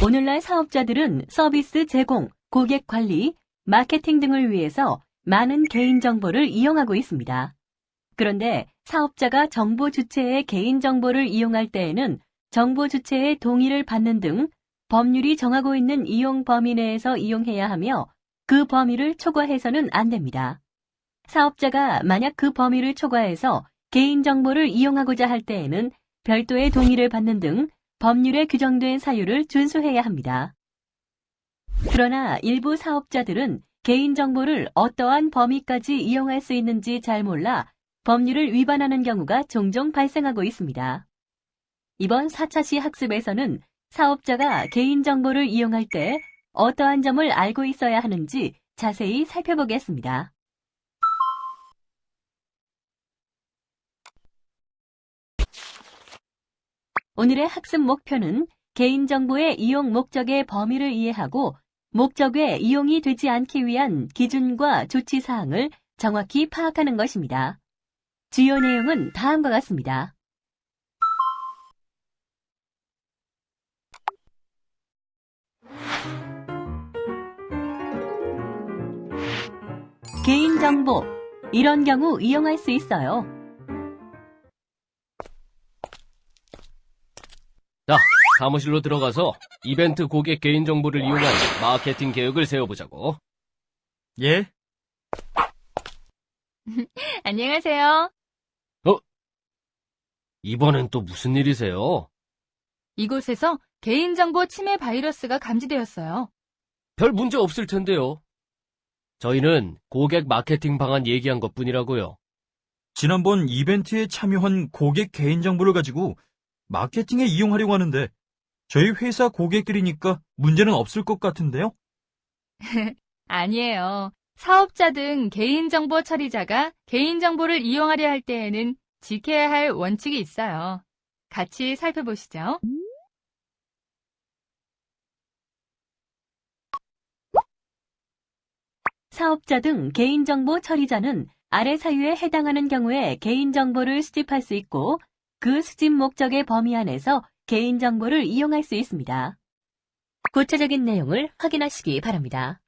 오늘날 사업자들은 서비스 제공, 고객 관리, 마케팅 등을 위해서 많은 개인정보를 이용하고 있습니다. 그런데 사업자가 정보 주체의 개인정보를 이용할 때에는 정보 주체의 동의를 받는 등 법률이 정하고 있는 이용 범위 내에서 이용해야 하며 그 범위를 초과해서는 안 됩니다. 사업자가 만약 그 범위를 초과해서 개인정보를 이용하고자 할 때에는 별도의 동의를 받는 등 법률에 규정된 사유를 준수해야 합니다. 그러나 일부 사업자들은 개인정보를 어떠한 범위까지 이용할 수 있는지 잘 몰라 법률을 위반하는 경우가 종종 발생하고 있습니다. 이번 4차 시 학습에서는 사업자가 개인정보를 이용할 때 어떠한 점을 알고 있어야 하는지 자세히 살펴보겠습니다. 오늘의 학습 목표는 개인정보의 이용 목적의 범위를 이해하고 목적 외 이용이 되지 않기 위한 기준과 조치사항을 정확히 파악하는 것입니다. 주요 내용은 다음과 같습니다. 개인정보, 이런 경우 이용할 수 있어요. 자, 사무실로 들어가서 이벤트 고객 개인정보를 이용한 마케팅 계획을 세워보자고. 예? 안녕하세요. 이번엔 또 무슨 일이세요? 이곳에서 개인정보 침해 바이러스가 감지되었어요. 별 문제 없을 텐데요. 저희는 고객 마케팅 방안 얘기한 것뿐이라고요. 지난번 이벤트에 참여한 고객 개인정보를 가지고 마케팅에 이용하려고 하는데 저희 회사 고객들이니까 문제는 없을 것 같은데요? 아니에요. 사업자 등 개인정보 처리자가 개인정보를 이용하려 할 때에는 지켜야 할 원칙이 있어요. 같이 살펴보시죠. 사업자 등 개인정보 처리자는 아래 사유에 해당하는 경우에 개인정보를 수집할 수 있고 그 수집 목적의 범위 안에서 개인정보를 이용할 수 있습니다. 구체적인 내용을 확인하시기 바랍니다.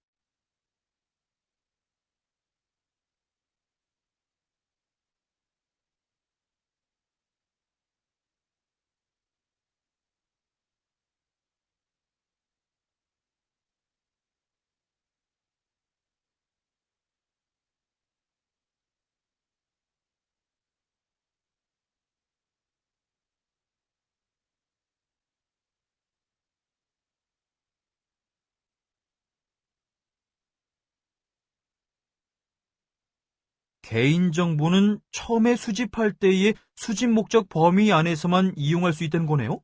개인정보는 처음에 수집할 때의 수집 목적 범위 안에서만 이용할 수 있다는 거네요?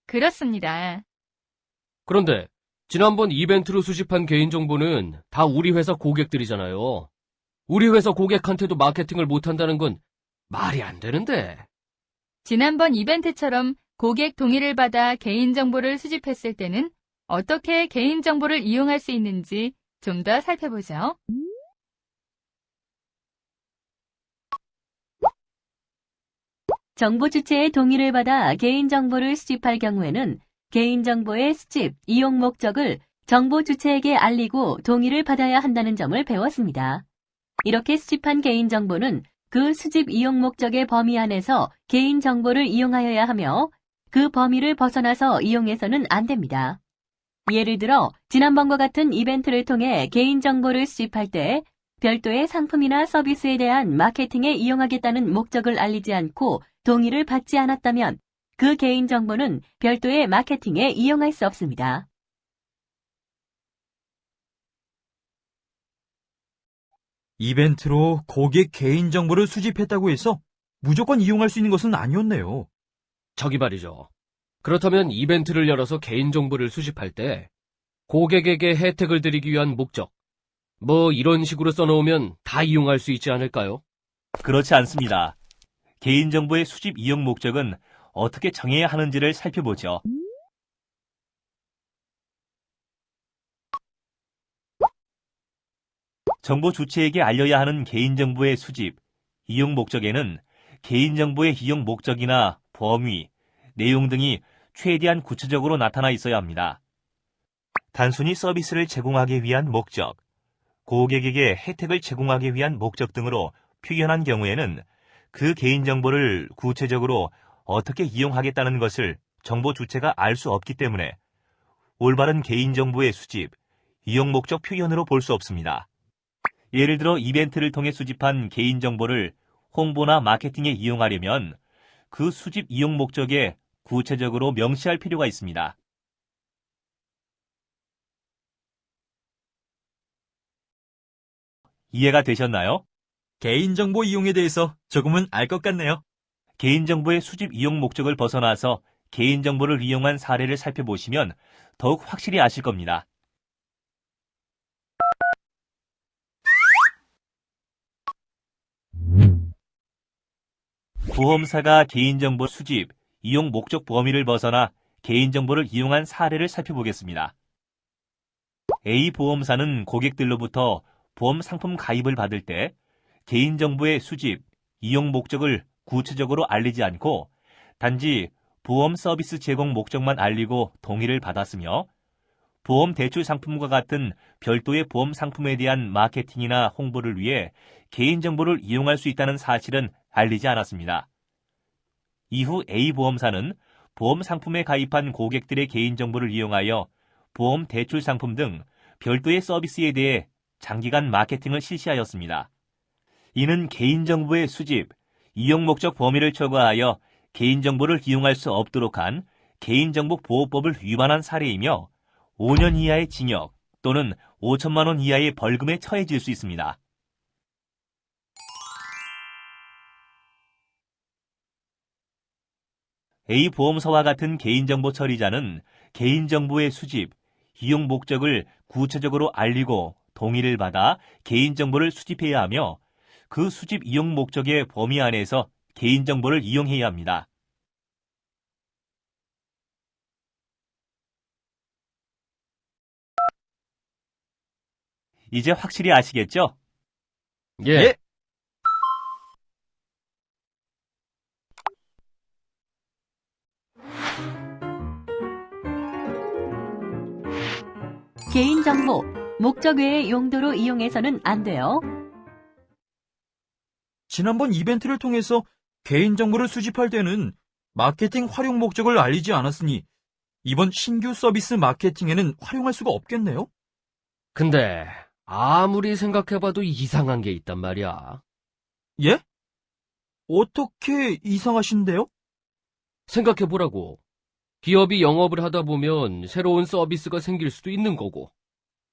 그렇습니다. 그런데 지난번 이벤트로 수집한 개인정보는 다 우리 회사 고객들이잖아요. 우리 회사 고객한테도 마케팅을 못한다는 건 말이 안 되는데. 지난번 이벤트처럼 고객 동의를 받아 개인정보를 수집했을 때는 어떻게 개인정보를 이용할 수 있는지 좀 더 살펴보죠. 정보 주체의 동의를 받아 개인정보를 수집할 경우에는 개인정보의 수집, 이용 목적을 정보 주체에게 알리고 동의를 받아야 한다는 점을 배웠습니다. 이렇게 수집한 개인정보는 그 수집 이용 목적의 범위 안에서 개인정보를 이용하여야 하며 그 범위를 벗어나서 이용해서는 안 됩니다. 예를 들어 지난번과 같은 이벤트를 통해 개인정보를 수집할 때 별도의 상품이나 서비스에 대한 마케팅에 이용하겠다는 목적을 알리지 않고 동의를 받지 않았다면 그 개인정보는 별도의 마케팅에 이용할 수 없습니다. 이벤트로 고객 개인정보를 수집했다고 해서 무조건 이용할 수 있는 것은 아니었네요. 저기 말이죠. 그렇다면 이벤트를 열어서 개인정보를 수집할 때 고객에게 혜택을 드리기 위한 목적, 이런 식으로 써놓으면 다 이용할 수 있지 않을까요? 그렇지 않습니다. 개인정보의 수집 이용 목적은 어떻게 정해야 하는지를 살펴보죠. 정보 주체에게 알려야 하는 개인정보의 수집, 이용 목적에는 개인정보의 이용 목적이나 범위, 내용 등이 최대한 구체적으로 나타나 있어야 합니다. 단순히 서비스를 제공하기 위한 목적, 고객에게 혜택을 제공하기 위한 목적 등으로 표현한 경우에는 그 개인정보를 구체적으로 어떻게 이용하겠다는 것을 정보 주체가 알 수 없기 때문에 올바른 개인정보의 수집, 이용 목적 표현으로 볼 수 없습니다. 예를 들어 이벤트를 통해 수집한 개인정보를 홍보나 마케팅에 이용하려면 그 수집 이용 목적에 구체적으로 명시할 필요가 있습니다. 이해가 되셨나요? 개인정보 이용에 대해서 조금은 알 것 같네요. 개인정보의 수집 이용 목적을 벗어나서 개인정보를 이용한 사례를 살펴보시면 더욱 확실히 아실 겁니다. 보험사가 개인정보 수집, 이용 목적 범위를 벗어나 개인정보를 이용한 사례를 살펴보겠습니다. A 보험사는 고객들로부터 보험 상품 가입을 받을 때 개인정보의 수집, 이용 목적을 구체적으로 알리지 않고 단지 보험 서비스 제공 목적만 알리고 동의를 받았으며 보험 대출 상품과 같은 별도의 보험 상품에 대한 마케팅이나 홍보를 위해 개인정보를 이용할 수 있다는 사실은 알리지 않았습니다. 이후 A 보험사는 보험 상품에 가입한 고객들의 개인정보를 이용하여 보험 대출 상품 등 별도의 서비스에 대해 장기간 마케팅을 실시하였습니다. 이는 개인정보의 수집, 이용 목적 범위를 초과하여 개인정보를 이용할 수 없도록 한 개인정보 보호법을 위반한 사례이며 5년 이하의 징역 또는 5천만 원 이하의 벌금에 처해질 수 있습니다. A 보험사와 같은 개인정보 처리자는 개인정보의 수집, 이용 목적을 구체적으로 알리고 동의를 받아 개인정보를 수집해야 하며 그 수집 이용 목적의 범위 안에서 개인정보를 이용해야 합니다. 이제 확실히 아시겠죠? 예. 개인정보, 목적 외의 용도로 이용해서는 안 돼요. 지난번 이벤트를 통해서 개인정보를 수집할 때는 마케팅 활용 목적을 알리지 않았으니 이번 신규 서비스 마케팅에는 활용할 수가 없겠네요? 근데 아무리 생각해봐도 이상한 게 있단 말이야. 예? 어떻게 이상하신데요? 생각해보라고. 기업이 영업을 하다 보면 새로운 서비스가 생길 수도 있는 거고,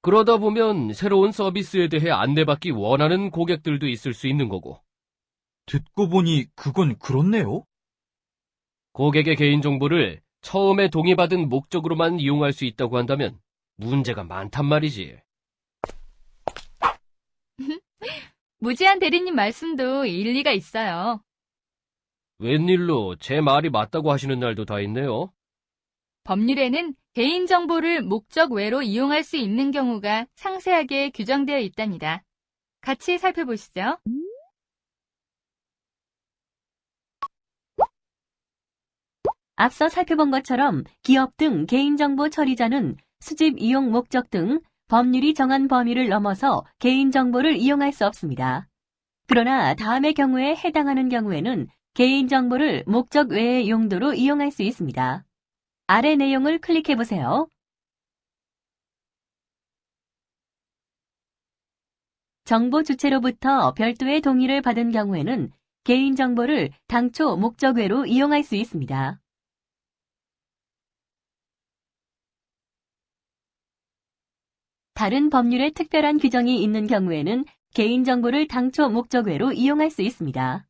그러다 보면 새로운 서비스에 대해 안내받기 원하는 고객들도 있을 수 있는 거고, 듣고 보니 그건 그렇네요. 고객의 개인정보를 처음에 동의받은 목적으로만 이용할 수 있다고 한다면 문제가 많단 말이지. 무지한 대리님 말씀도 일리가 있어요. 웬일로 제 말이 맞다고 하시는 날도 다 있네요. 법률에는 개인정보를 목적 외로 이용할 수 있는 경우가 상세하게 규정되어 있답니다. 같이 살펴보시죠. 앞서 살펴본 것처럼 기업 등 개인정보 처리자는 수집 이용 목적 등 법률이 정한 범위를 넘어서 개인정보를 이용할 수 없습니다. 그러나 다음의 경우에 해당하는 경우에는 개인정보를 목적 외의 용도로 이용할 수 있습니다. 아래 내용을 클릭해 보세요. 정보 주체로부터 별도의 동의를 받은 경우에는 개인정보를 당초 목적 외로 이용할 수 있습니다. 다른 법률에 특별한 규정이 있는 경우에는 개인정보를 당초 목적 외로 이용할 수 있습니다.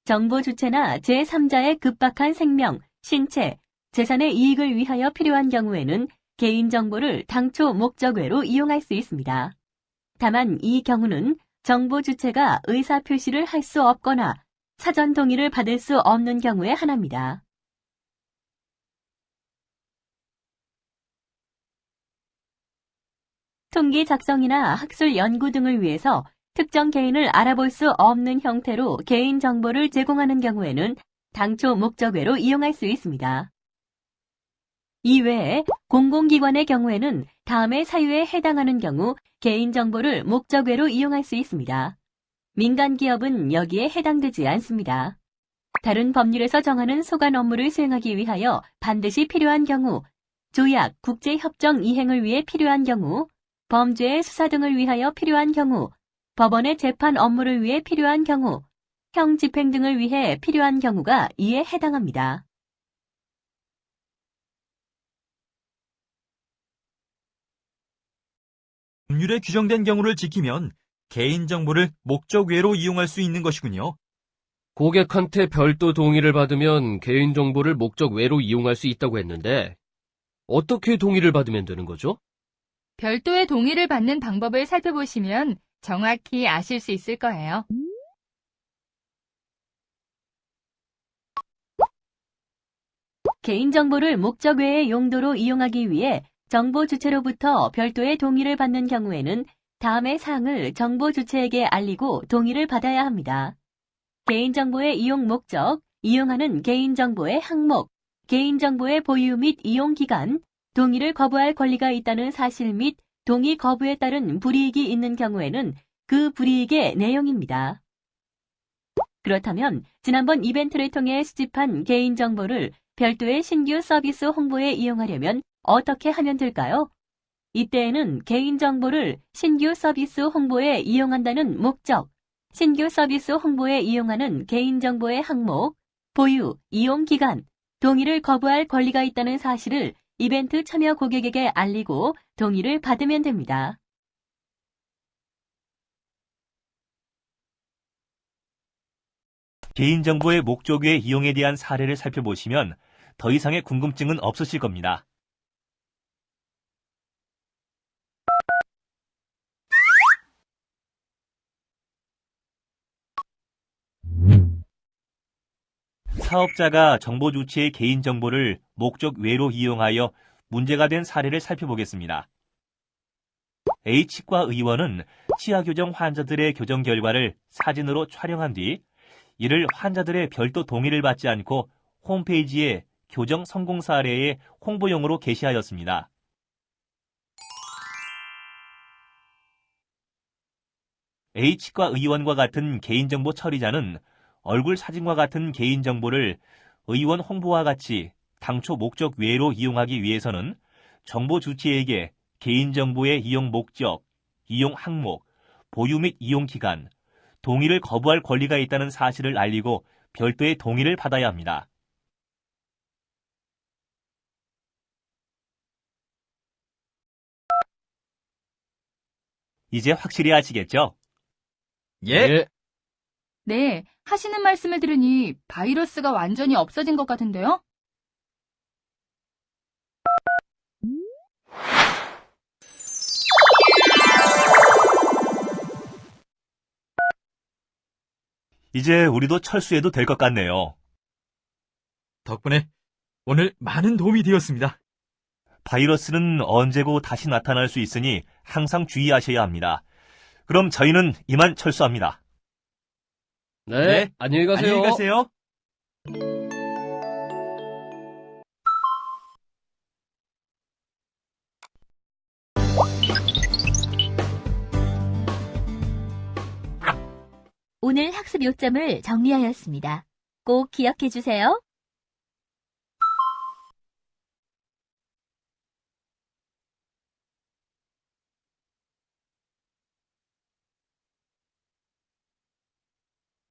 정보 주체나 제3자의 급박한 생명, 신체, 재산의 이익을 위하여 필요한 경우에는 개인정보를 당초 목적 외로 이용할 수 있습니다. 다만 이 경우는 정보 주체가 의사표시를 할 수 없거나 사전 동의를 받을 수 없는 경우에 한합니다. 통계 작성이나 학술 연구 등을 위해서 특정 개인을 알아볼 수 없는 형태로 개인 정보를 제공하는 경우에는 당초 목적외로 이용할 수 있습니다. 이외에 공공기관의 경우에는 다음의 사유에 해당하는 경우 개인정보를 목적외로 이용할 수 있습니다. 민간기업은 여기에 해당되지 않습니다. 다른 법률에서 정하는 소관 업무를 수행하기 위하여 반드시 필요한 경우, 조약, 국제협정 이행을 위해 필요한 경우, 범죄의 수사 등을 위하여 필요한 경우, 법원의 재판 업무를 위해 필요한 경우, 형 집행 등을 위해 필요한 경우가 이에 해당합니다. 법률에 규정된 경우를 지키면 개인정보를 목적 외로 이용할 수 있는 것이군요. 고객한테 별도 동의를 받으면 개인정보를 목적 외로 이용할 수 있다고 했는데, 어떻게 동의를 받으면 되는 거죠? 별도의 동의를 받는 방법을 살펴보시면 정확히 아실 수 있을 거예요. 개인정보를 목적 외의 용도로 이용하기 위해 정보 주체로부터 별도의 동의를 받는 경우에는 다음의 사항을 정보 주체에게 알리고 동의를 받아야 합니다. 개인정보의 이용 목적, 이용하는 개인정보의 항목, 개인정보의 보유 및 이용 기간, 동의를 거부할 권리가 있다는 사실 및 동의 거부에 따른 불이익이 있는 경우에는 그 불이익의 내용입니다. 그렇다면 지난번 이벤트를 통해 수집한 개인정보를 별도의 신규 서비스 홍보에 이용하려면 어떻게 하면 될까요? 이때에는 개인정보를 신규 서비스 홍보에 이용한다는 목적, 신규 서비스 홍보에 이용하는 개인정보의 항목, 보유, 이용 기간, 동의를 거부할 권리가 있다는 사실을 이벤트 참여 고객에게 알리고 동의를 받으면 됩니다. 개인정보의 목적 외 이용에 대한 사례를 살펴보시면 더 이상의 궁금증은 없으실 겁니다. 사업자가 정보 주체의 개인정보를 목적 외로 이용하여 문제가 된 사례를 살펴보겠습니다. H과 의원은 치아교정 환자들의 교정 결과를 사진으로 촬영한 뒤 이를 환자들의 별도 동의를 받지 않고 홈페이지에 교정 성공 사례의 홍보용으로 게시하였습니다. H과 의원과 같은 개인정보 처리자는 얼굴 사진과 같은 개인정보를 의원 홍보와 같이 당초 목적 외로 이용하기 위해서는 정보 주체에게 개인정보의 이용 목적, 이용 항목, 보유 및 이용 기간, 동의를 거부할 권리가 있다는 사실을 알리고 별도의 동의를 받아야 합니다. 이제 확실히 아시겠죠? 예. 네, 하시는 말씀을 들으니 바이러스가 완전히 없어진 것 같은데요? 이제 우리도 철수해도 될 것 같네요. 덕분에 오늘 많은 도움이 되었습니다. 바이러스는 언제고 다시 나타날 수 있으니 항상 주의하셔야 합니다. 그럼 저희는 이만 철수합니다. 네, 안녕히 가세요. 안녕히 가세요. 오늘 학습 요점을 정리하였습니다. 꼭 기억해 주세요.